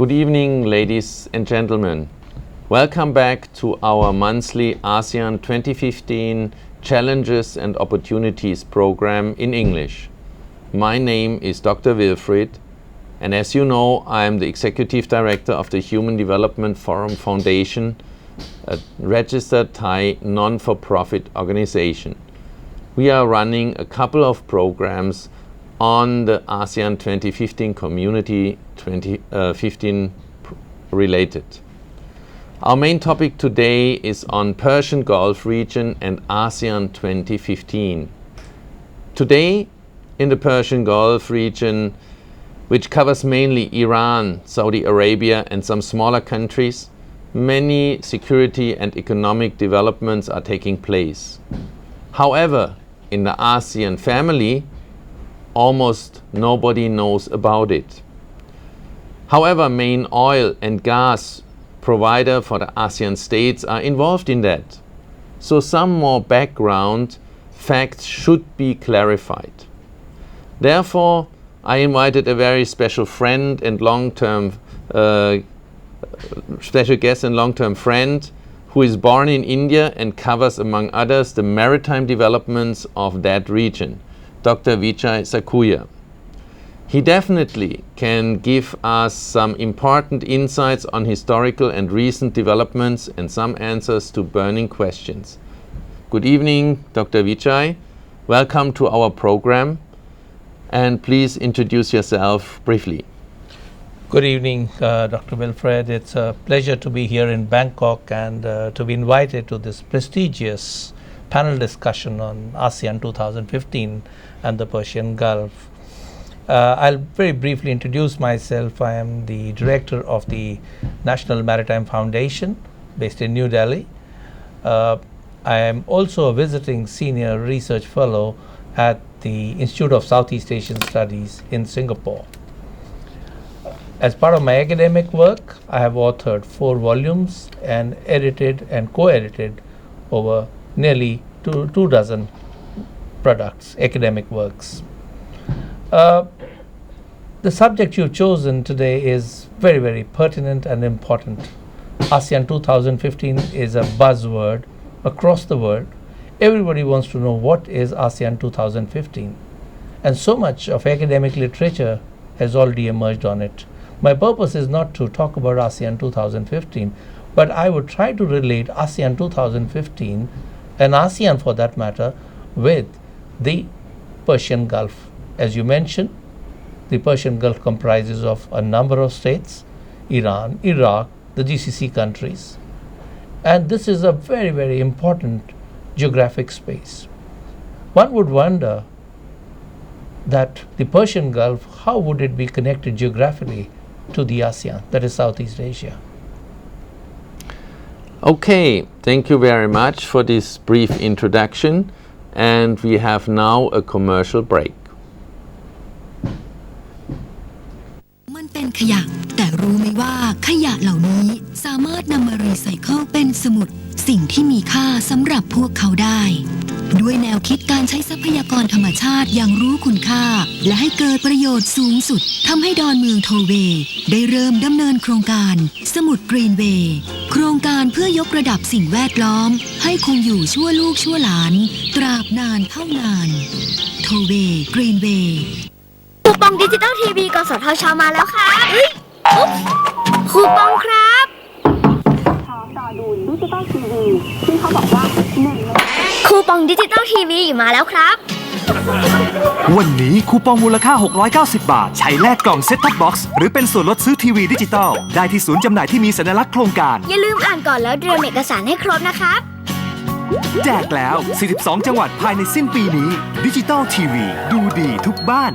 Good evening, ladies and gentlemen. Welcome back to our monthly ASEAN 2015 Challenges and Opportunities program in English. My name is Dr. Wilfried, and as you know, I am the Executive Director of the Human Development Forum Foundation, a registered Thai non-for-profit organization. We are running a couple of programs on the ASEAN 2015 Community 2015 related. Our main topic today is on Persian Gulf region and ASEAN 2015. Today, in the Persian Gulf region, which covers mainly Iran, Saudi Arabia and some smaller countries, many security and economic developments are taking place. However, in the ASEAN family, almost nobody knows about it. However, main oil and gas provider for the ASEAN states are involved in that. So some more background facts should be clarified. Therefore, I invited a very special friend and long-term special guest and long-term friend who is born in India and covers, among others, the maritime developments of that region, Dr. Vijay Sakhuja. He definitely can give us some important insights on historical and recent developments and some answers to burning questions. Good evening, Dr. Vijay. Welcome to our program, and please introduce yourself briefly. Good evening, Dr. Wilfred. It's a pleasure to be here in Bangkok and to be invited to this prestigious panel discussion on ASEAN 2015 and the Persian Gulf. I'll very briefly introduce myself. I am the director of the National Maritime Foundation based in New Delhi. I am also a visiting senior research fellow at the Institute of Southeast Asian Studies in Singapore. As part of my academic work, I have authored 4 volumes and edited and co-edited over nearly two dozen products, academic works. The subject you've chosen today is very, very pertinent and important. ASEAN 2015 is a buzzword across the world. Everybody wants to know what is ASEAN 2015, and so much of academic literature has already emerged on it. My purpose is not to talk about ASEAN 2015, but I would try to relate ASEAN 2015 and ASEAN for that matter with the Persian Gulf. As you mentioned, the Persian Gulf comprises of a number of states, Iran, Iraq, the GCC countries, and this is a very, very important geographic space. One would wonder that the Persian Gulf, how would it be connected geographically to the ASEAN, that is Southeast Asia? Okay, thank you very much for this brief introduction, and we have now a commercial break. มันเป็นขยะแต่รู้ไหมว่าขยะเหล่านี้สามารถนำมารีไซเคิลเป็นสมุดสิ่งที่มีค่าสำหรับพวกเขาได้ด้วยแนวคิดการใช้ทรัพยากรธรรมชาติอย่างรู้คุณค่าและให้เกิดประโยชน์สูงสุดทำให้ดอนเมืองโทเวย์ได้เริ่มดำเนินโครงการสมุดกรีนเวย์โครงการเพื่อยกระดับสิ่งแวดล้อมให้คงอยู่ชั่วลูกชั่วหลานตราบนานเท่านานโทเวย์กรีนเวย์คูปองดิจิตอลทีวีกสทช.มาแล้วค่ะคูปองครับต่อดูดิจิตอลทีวีที่เขาบอกว่าคูปองดิจิตอลทีวีมาแล้วครับ วันนี้คูปองมูลค่า690 บาทใช้แลกกล่องเซ็ตท็อปบ็อกซ์หรือเป็นส่วนลดซื้อทีวีดิจิตอลได้ที่ศูนย์จำหน่ายที่มีสัญลักษณ์โครงการอย่าลืมอ่านก่อนแล้วเตรียมเอกสารให้ครบนะครับแจกแล้ว42จังหวัดภายในสิ้นปีนี้ดิจิตอลทีวีดูดีทุกบ้าน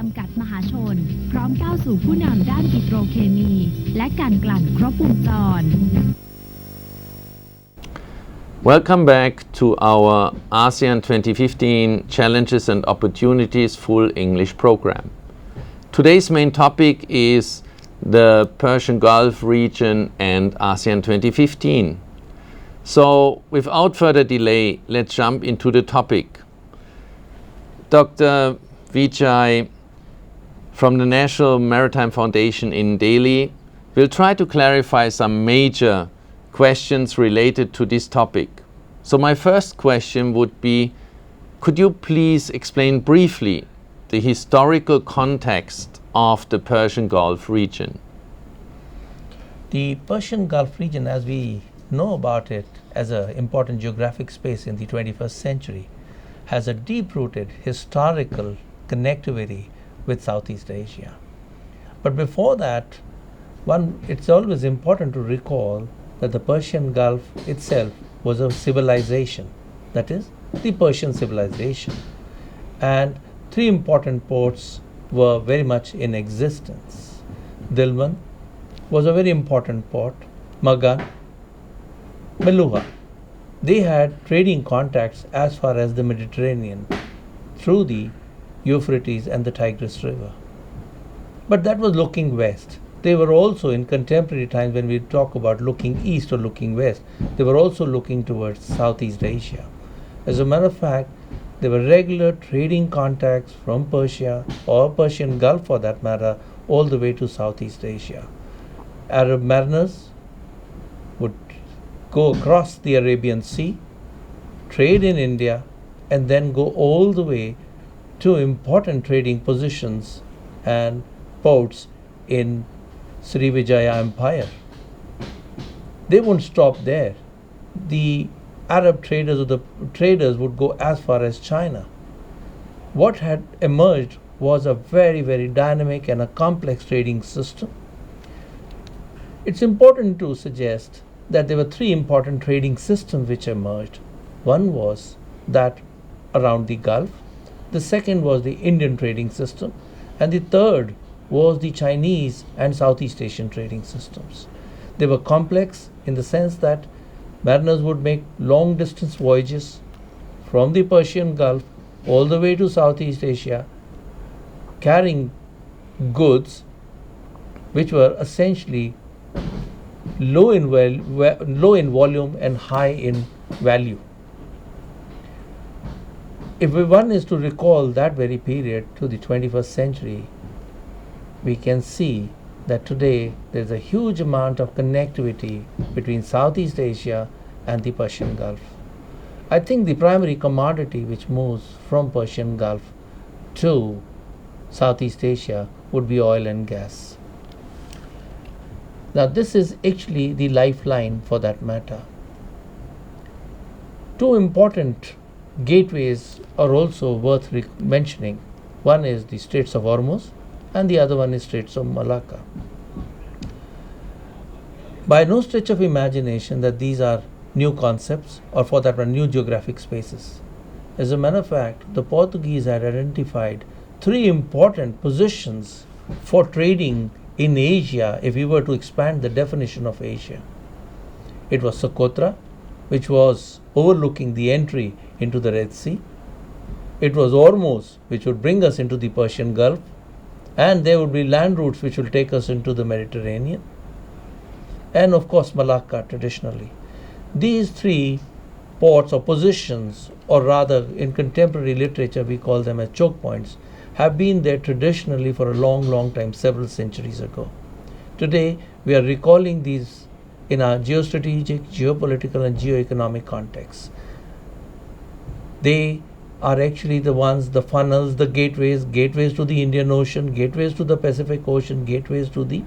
จำกัดมหาชนพร้อมก้าวสู่ผู้นำด้านปิโตรเคมีและการกลั่นครบวงจร Welcome back to our ASEAN 2015 Challenges and Opportunities full English program. Today's main topic is the Persian Gulf region and ASEAN 2015. So without further delay, let's jump into the topic. Dr. Vijay, from the National Maritime Foundation in Delhi, will try to clarify some major questions related to this topic. So my first question would be, could you please explain briefly the historical context of the Persian Gulf region? The Persian Gulf region, as we know about it as an important geographic space in the 21st century, has a deep-rooted historical connectivity with Southeast Asia. But before that, it's always important to recall that the Persian Gulf itself was a civilization, that is, the Persian civilization. And three important ports were very much in existence. Dilmun was a very important port, Magan, Meluha. They had trading contacts as far as the Mediterranean through the Euphrates and the Tigris River. But that was looking west. They were also, in contemporary times, when we talk about looking east or looking west, they were also looking towards Southeast Asia. As a matter of fact, there were regular trading contacts from Persia or Persian Gulf for that matter, all the way to Southeast Asia. Arab mariners would go across the Arabian Sea, trade in India, and then go all the way to important trading positions and ports in Sri Vijaya Empire. They wouldn't stop there. The Arab traders or the traders would go as far as China. What had emerged was a very, very dynamic and a complex trading system. It's important to suggest that there were three important trading systems which emerged. One was that around the Gulf, the second was the Indian trading system, and the third was the Chinese and Southeast Asian trading systems. They were complex in the sense that mariners would make long distance voyages from the Persian Gulf all the way to Southeast Asia, carrying goods which were essentially low in volume and high in value. If one is to recall that very period to the 21st century, we can see that today there is a huge amount of connectivity between Southeast Asia and the Persian Gulf. I think the primary commodity which moves from Persian Gulf to Southeast Asia would be oil and gas. Now this is actually the lifeline for that matter. Two important gateways are also worth mentioning. One is the Straits of Hormuz and the other one is Straits of Malacca. By no stretch of imagination that these are new concepts or for that matter new geographic spaces. As a matter of fact, the Portuguese had identified three important positions for trading in Asia if we were to expand the definition of Asia. It was Socotra, which was overlooking the entry into the Red Sea. It was Hormuz, which would bring us into the Persian Gulf, and there would be land routes which will take us into the Mediterranean, and of course Malacca traditionally. These three ports or positions, or rather in contemporary literature we call them as choke points, have been there traditionally for a long time, several centuries ago. Today we are recalling these in our geostrategic, geopolitical and geoeconomic context. They are actually the ones, the funnels, the gateways to the Indian Ocean, gateways to the Pacific Ocean, gateways to the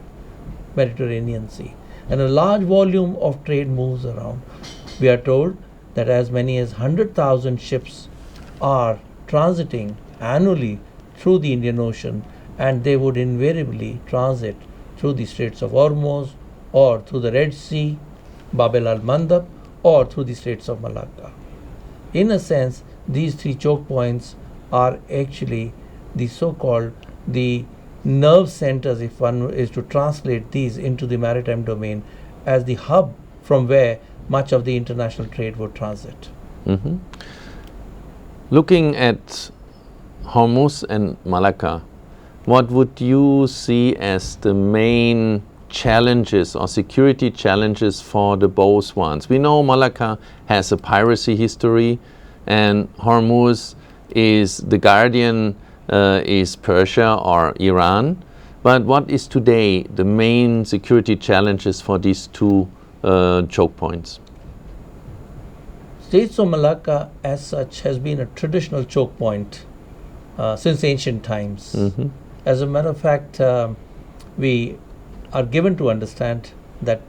Mediterranean Sea. And a large volume of trade moves around. We are told that as many as 100,000 ships are transiting annually through the Indian Ocean, and they would invariably transit through the Straits of Hormuz or through the Red Sea, Bab el-Mandab, or through the Straits of Malacca. In a sense, these three choke points are actually the so-called the nerve centers, if one is to translate these into the maritime domain, as the hub from where much of the international trade would transit. Mm-hmm. Looking at Hormuz and Malacca, what would you see as the main challenges or security challenges for the both ones? We know Malacca has a piracy history, and Hormuz is the guardian is Persia or Iran. But what is today the main security challenges for these two choke points? Straits of Malacca as such has been a traditional choke point since ancient times. As a matter of fact, we are given to understand that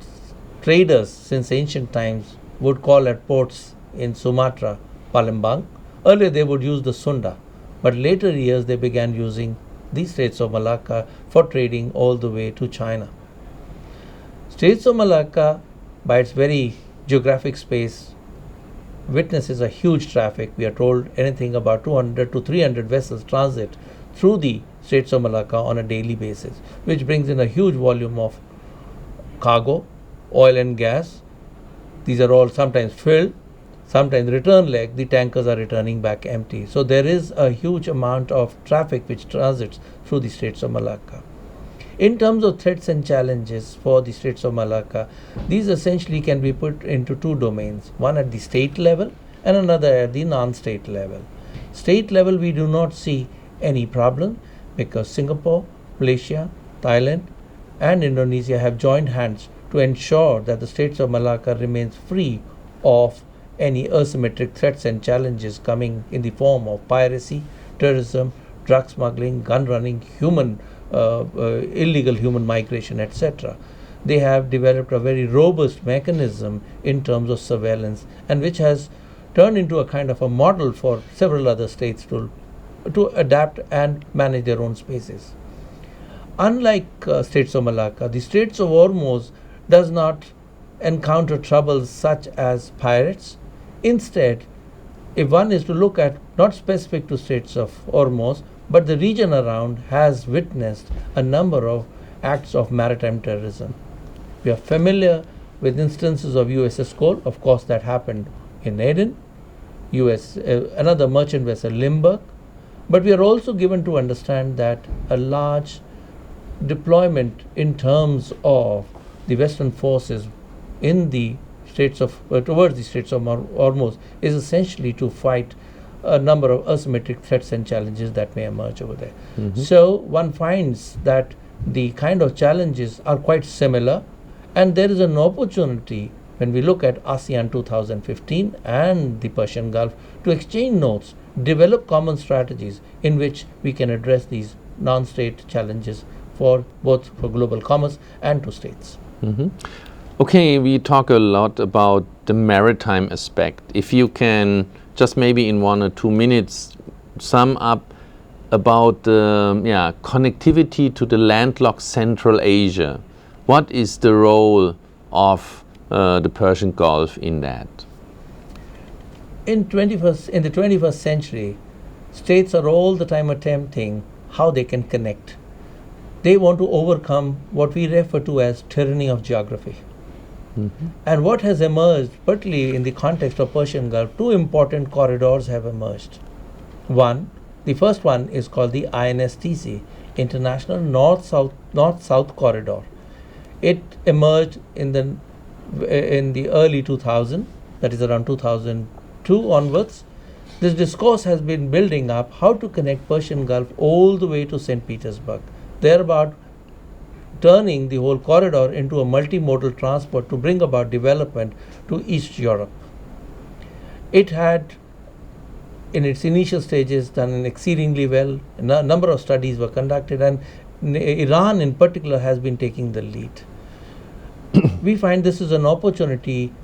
traders since ancient times would call at ports in Sumatra, Palembang. Earlier they would use the Sunda, but later years they began using the Straits of Malacca for trading all the way to China. Straits of Malacca, by its very geographic space, witnesses a huge traffic. We are told anything about 200 to 300 vessels transit through the Straits of Malacca on a daily basis, which brings in a huge volume of cargo, oil and gas. These are all sometimes filled, sometimes return leg, the tankers are returning back empty. So there is a huge amount of traffic which transits through the Straits of Malacca. In terms of threats and challenges for the Straits of Malacca, these essentially can be put into two domains, one at the state level and another at the non-state level. State level, we do not see any problem because Singapore, Malaysia, Thailand and Indonesia have joined hands to ensure that the Straits of Malacca remains free of any asymmetric threats and challenges coming in the form of piracy, terrorism, drug smuggling, gun running, illegal human migration, etc. They have developed a very robust mechanism in terms of surveillance, and which has turned into a kind of a model for several other states to adapt and manage their own spaces. Unlike Straits of Malacca, the Straits of Hormuz does not encounter troubles such as pirates. Instead, if one is to look at not specific to Straits of Hormuz, but the region around has witnessed a number of acts of maritime terrorism. We are familiar with instances of USS Cole, of course that happened in Aden, another merchant vessel Limburg, but we are also given to understand that a large deployment in terms of the Western forces in the towards the Straits of Hormuz is essentially to fight a number of asymmetric threats and challenges that may emerge over there. So one finds that the kind of challenges are quite similar, and there is an opportunity when we look at ASEAN 2015 and the Persian Gulf to exchange notes, develop common strategies in which we can address these non-state challenges for both for global commerce and to states. Okay, we talk a lot about the maritime aspect. If you can just maybe in 1 or 2 minutes sum up about the connectivity to the landlocked Central Asia. What is the role of the Persian Gulf in that? In the 21st century, states are all the time attempting how they can connect. They want to overcome what we refer to as tyranny of geography. And what has emerged, particularly in the context of Persian Gulf, two important corridors have emerged. The first one is called the INSTC, International North-South Corridor. It emerged in the early 2000s, that is around 2002 onwards. This discourse has been building up how to connect Persian Gulf all the way to St. Petersburg, thereby turning the whole corridor into a multimodal transport to bring about development to East Europe. It had, in its initial stages, done exceedingly well. A number of studies were conducted, and Iran in particular has been taking the lead. We find this is an opportunity